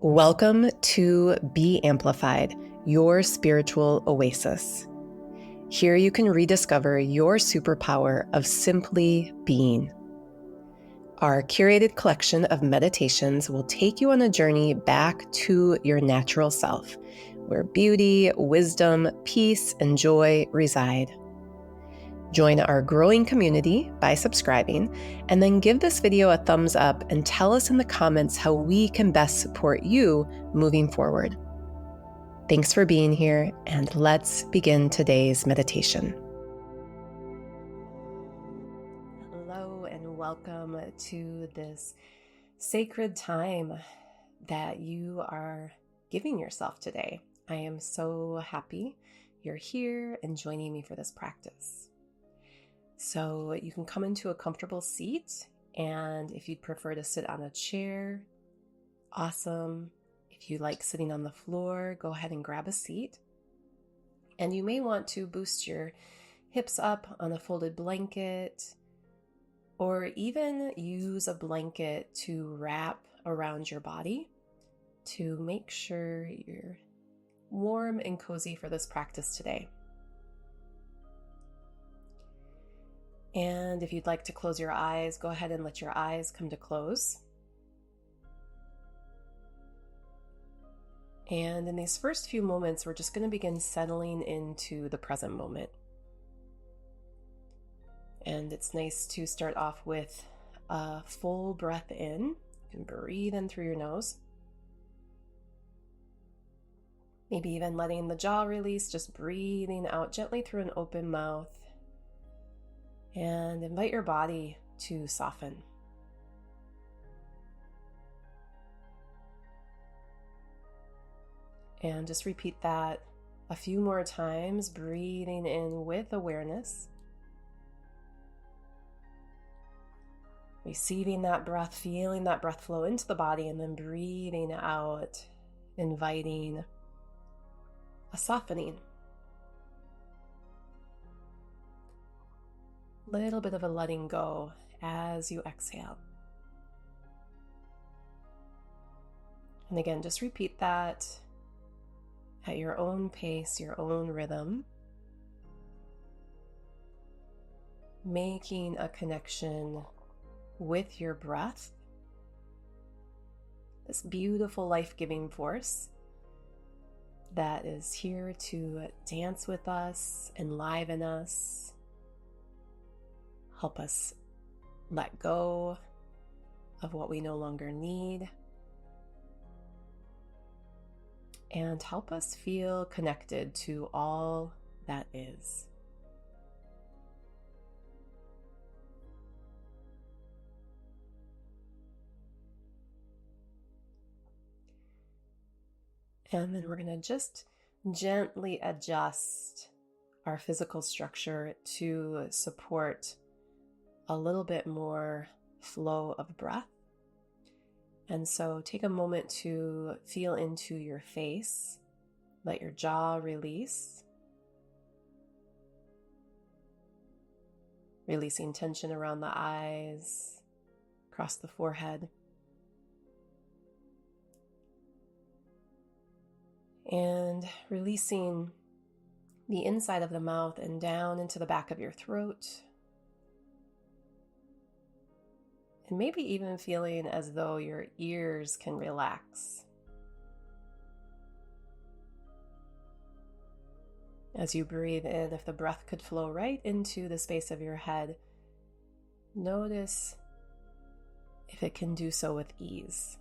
Welcome to Be Amplified, your spiritual oasis. Here you can rediscover your superpower of simply being. Our curated collection of meditations will take you on a journey back to your natural self, where beauty, wisdom, peace, and joy reside. Join our growing community by subscribing, and then give this video a thumbs up and tell us in the comments how we can best support you moving forward. Thanks for being here, and let's begin today's meditation. Hello, and welcome to this sacred time that you are giving yourself today. I am so happy you're here and joining me for this practice. So you can come into a comfortable seat, and if you'd prefer to sit on a chair, awesome. If you like sitting on the floor, go ahead and grab a seat. And you may want to boost your hips up on a folded blanket, or even use a blanket to wrap around your body to make sure you're warm and cozy for this practice today. And if you'd like to close your eyes, go ahead and let your eyes come to close. And in these first few moments, we're just going to begin settling into the present moment. And it's nice to start off with a full breath in. You can breathe in through your nose. Maybe even letting the jaw release, just breathing out gently through an open mouth. And invite your body to soften. And just repeat that a few more times, breathing in with awareness. Receiving that breath, feeling that breath flow into the body, and then breathing out, inviting a softening. Little bit of a letting go as you exhale. And again, just repeat that at your own pace, your own rhythm, making a connection with your breath, this beautiful life-giving force that is here to dance with us, enliven us, help us let go of what we no longer need, and help us feel connected to all that is. And then we're going to just gently adjust our physical structure to support a little bit more flow of breath. And so take a moment to feel into your face, let your jaw release, releasing tension around the eyes, across the forehead. And releasing the inside of the mouth and down into the back of your throat. And maybe even feeling as though your ears can relax. As you breathe in, if the breath could flow right into the space of your head, notice if it can do so with ease.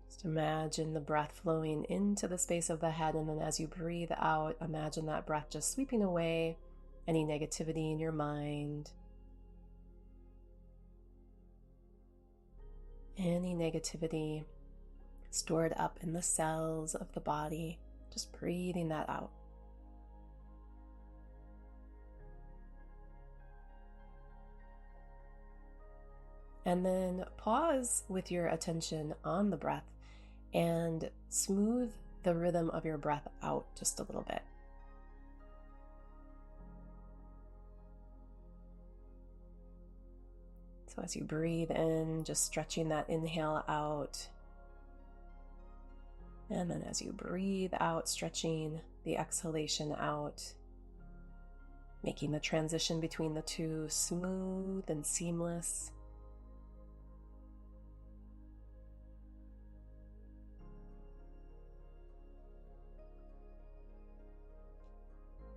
Just imagine the breath flowing into the space of the head, and then as you breathe out, imagine that breath just sweeping away any negativity in your mind, any negativity stored up in the cells of the body, just breathing that out. And then pause with your attention on the breath and smooth the rhythm of your breath out just a little bit. So as you breathe in, just stretching that inhale out. And then as you breathe out, stretching the exhalation out, making the transition between the two smooth and seamless.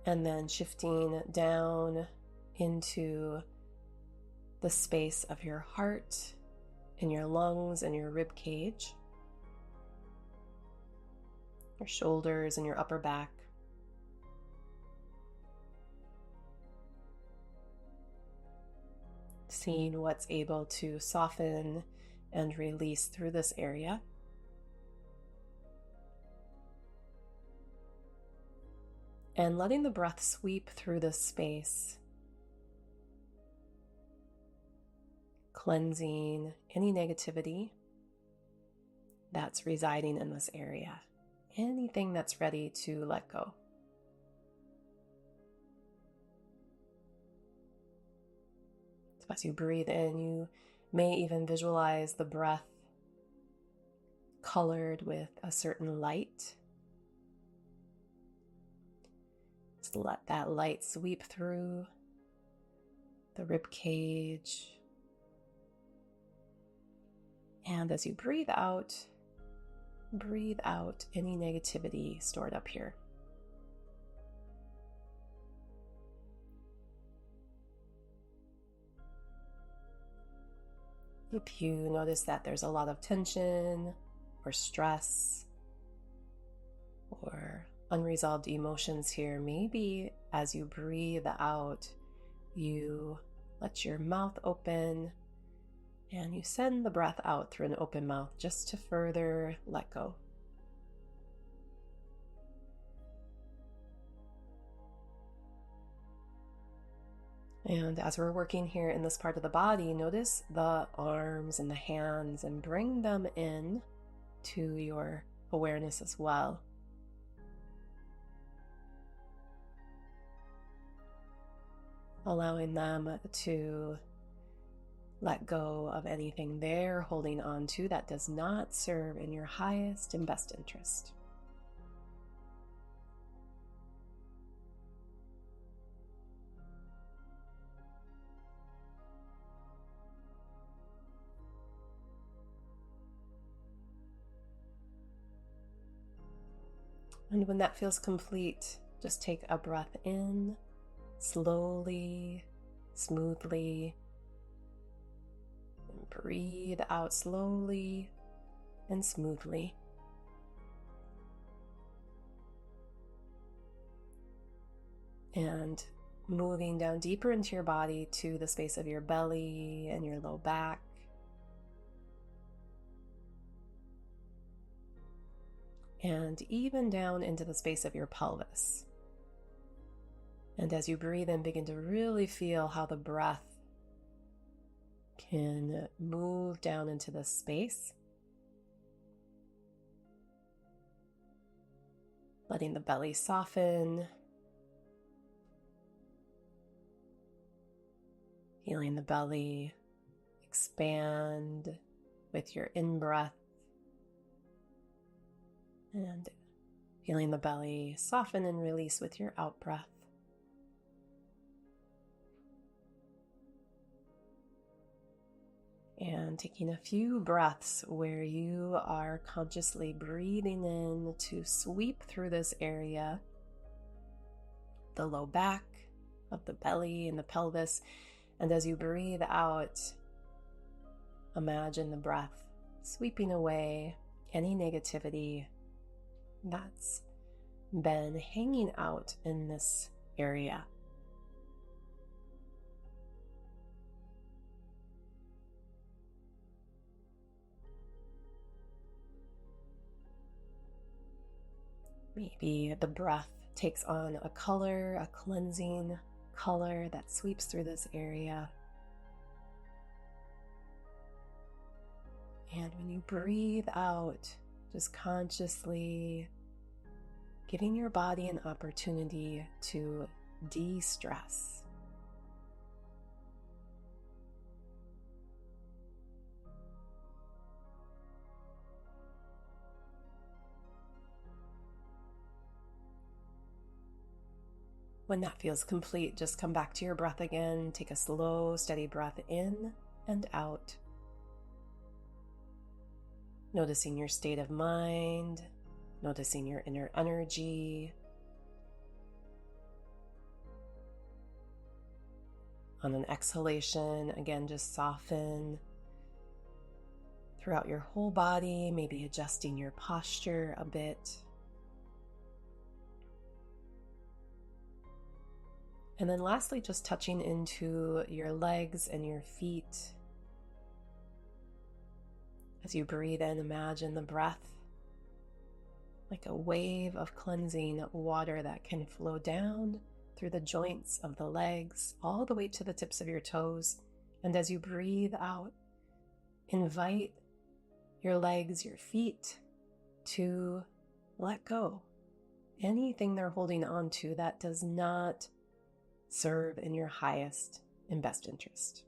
And then shifting down into the space of your heart and your lungs and your rib cage, your shoulders and your upper back. Seeing what's able to soften and release through this area. And letting the breath sweep through this space, cleansing any negativity that's residing in this area, anything that's ready to let go. So as you breathe in, you may even visualize the breath colored with a certain light. Just let that light sweep through the rib cage. And as you breathe out any negativity stored up here. If you notice that there's a lot of tension or stress or unresolved emotions here, maybe as you breathe out, you let your mouth open and you send the breath out through an open mouth just to further let go. And as we're working here in this part of the body, notice the arms and the hands and bring them in to your awareness as well. Allowing them to let go of anything they're holding on to that does not serve in your highest and best interest. And when that feels complete, just take a breath in, slowly, smoothly, and breathe out slowly and smoothly. And moving down deeper into your body to the space of your belly and your low back. And even down into the space of your pelvis. And as you breathe in, begin to really feel how the breath can move down into this space. Letting the belly soften. Feeling the belly expand with your in-breath. And feeling the belly soften and release with your out-breath. And taking a few breaths where you are consciously breathing in to sweep through this area, the low back of the belly and the pelvis. And as you breathe out, imagine the breath sweeping away any negativity that's been hanging out in this area. Maybe the breath takes on a color, a cleansing color that sweeps through this area. And when you breathe out, just consciously giving your body an opportunity to de-stress. When that feels complete, just come back to your breath again. Take a slow, steady breath in and out. Noticing your state of mind, noticing your inner energy. On an exhalation, again, just soften throughout your whole body, maybe adjusting your posture a bit. And then lastly, just touching into your legs and your feet. As you breathe in, imagine the breath like a wave of cleansing water that can flow down through the joints of the legs, all the way to the tips of your toes. And as you breathe out, invite your legs, your feet to let go. Anything they're holding on to that does not serve in your highest and best interest.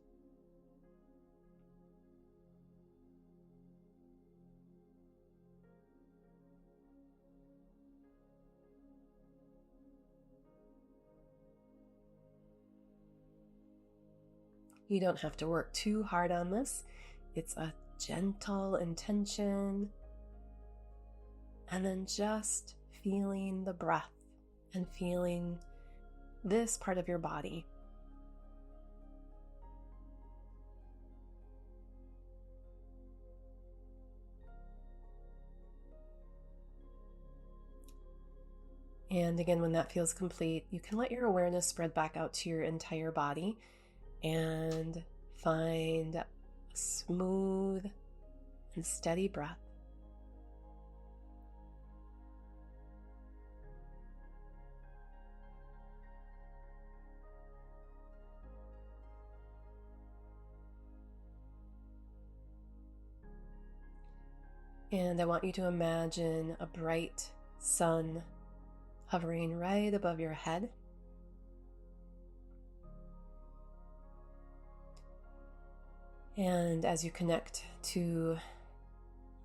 You don't have to work too hard on this. It's a gentle intention. And then just feeling the breath and feeling this part of your body. And again, when that feels complete, you can let your awareness spread back out to your entire body and find a smooth and steady breath. And I want you to imagine a bright sun hovering right above your head. And as you connect to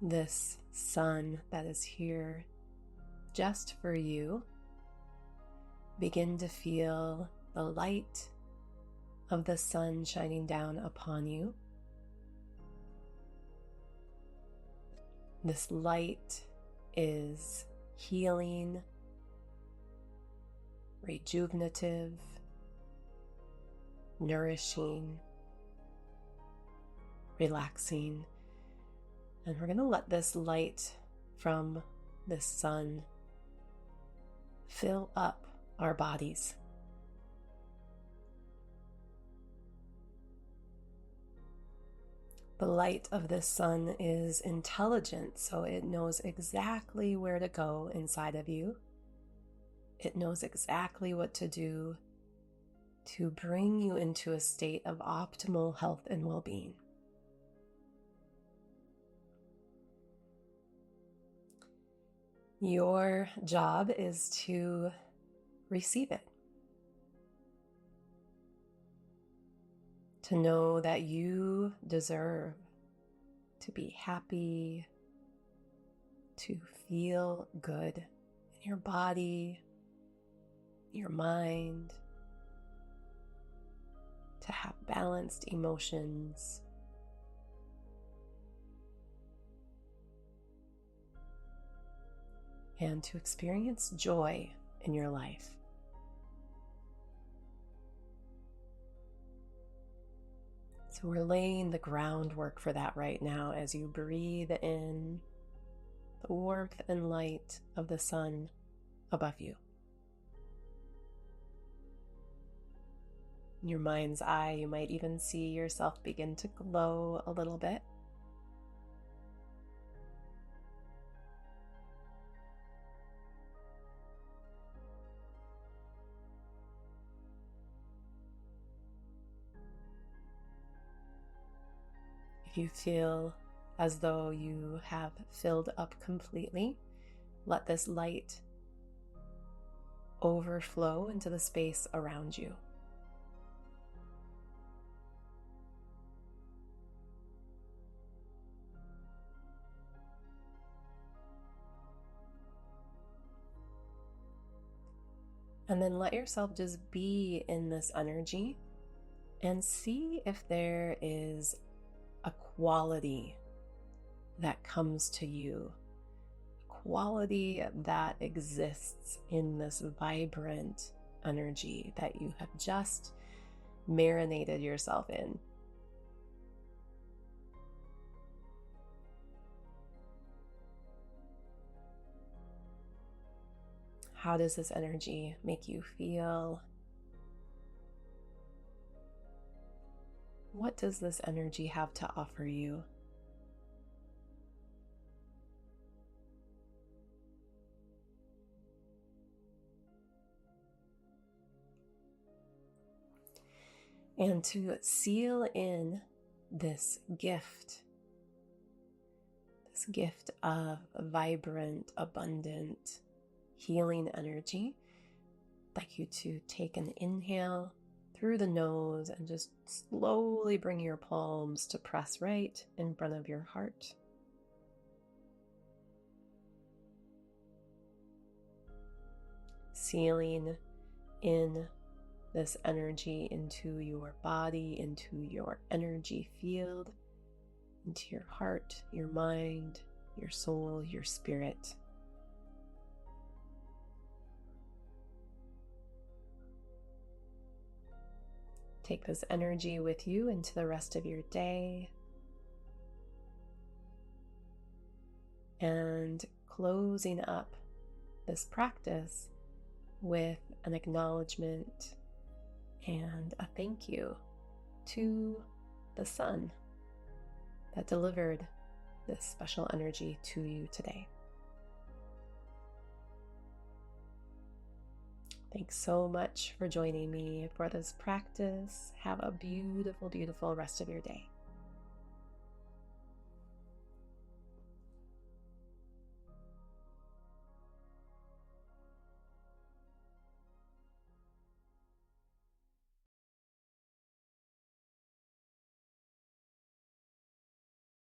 this sun that is here just for you, begin to feel the light of the sun shining down upon you. This light is healing, rejuvenative, nourishing, relaxing. And we're going to let this light from this sun fill up our bodies. The light of this sun is intelligent, so it knows exactly where to go inside of you. It knows exactly what to do to bring you into a state of optimal health and well-being. Your job is to receive it. To know that you deserve to be happy, to feel good in your body, your mind, to have balanced emotions, and to experience joy in your life. So we're laying the groundwork for that right now as you breathe in the warmth and light of the sun above you. In your mind's eye, you might even see yourself begin to glow a little bit. If you feel as though you have filled up completely, let this light overflow into the space around you. And then let yourself just be in this energy and see if there is a quality that comes to you, quality that exists in this vibrant energy that you have just marinated yourself in. How does this energy make you feel? What does this energy have to offer you? And to seal in this gift of vibrant, abundant, healing energy, I'd like you to take an inhale through the nose and just slowly bring your palms to press right in front of your heart. Sealing in this energy into your body, into your energy field, into your heart, your mind, your soul, your spirit. Take this energy with you into the rest of your day. And closing up this practice with an acknowledgement and a thank you to the sun that delivered this special energy to you today. Thanks so much for joining me for this practice. Have a beautiful, beautiful rest of your day.